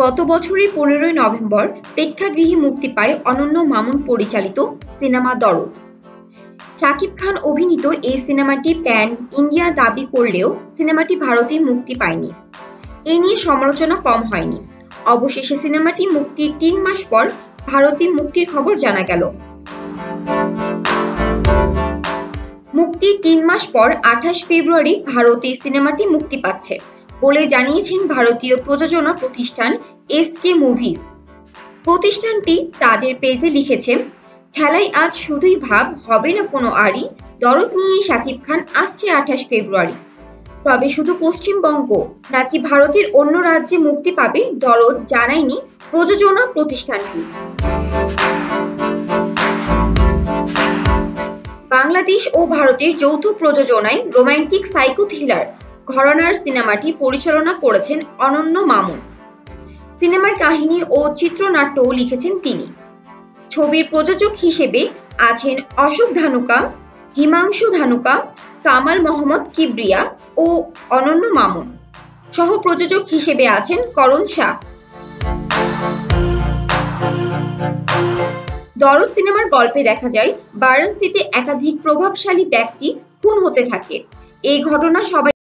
গত বছরের 15ই নভেম্বর প্রেক্ষাগৃহে মুক্তি পায় অনন্য মামুন পরিচালিত সিনেমা দরদ। শাকিব খান অভিনীত এই সিনেমাটি প্যান ইন্ডিয়া দাবি করলেও সিনেমাটি ভারতে মুক্তি পায়নি। এ নিয়ে সমালোচনা কম হয়নি। অবশেষে সিনেমাটি মুক্তির 3 মাস পর ভারতে মুক্তির খবর জানা গেল। মুক্তির 3 মাস পর 28 ফেব্রুয়ারি ভারতে সিনেমাটি মুক্তি পাচ্ছে বলে জানিয়েছেন ভারতীয় প্রযোজনা প্রতিষ্ঠান এসকে মুভিজ। প্রতিষ্ঠানটি তাদের পেজে লিখেছে, খেলায় আজ শুধুই ভাব, হবে না কোনো আড়ি, দরদ নিয়ে শাকিব খান আসছে 28 ফেব্রুয়ারি। তবে শুধু পশ্চিমবঙ্গ নাকি ভারতের অন্য রাজ্যে মুক্তি পাবে দরদ জানায়নি প্রযোজনা প্রতিষ্ঠানটি। বাংলাদেশ ও ভারতের যৌথ প্রযোজনায় রোমান্টিক সাইকো থ্রিলার ঘরানার সিনেমাটি পরিচালনা করেছেন অনন্য মামুন। সিনেমার কাহিনী ও চিত্রনাট্যও লিখেছেন তিনি। ছবির প্রযোজক হিসেবে আছেন অশোক ধানুকা, হিমাংশু ধানুকা, কামাল মোহাম্মদ কিবরিয়া ও অনন্য মামুন। সহ প্রযোজক হিসেবে আছেন করণ শাহ। দরদ সিনেমার গল্পে দেখা যায় বারাণসীতে একাধিক প্রভাবশালী ব্যক্তি খুন হতে থাকে। এই ঘটনা সবাই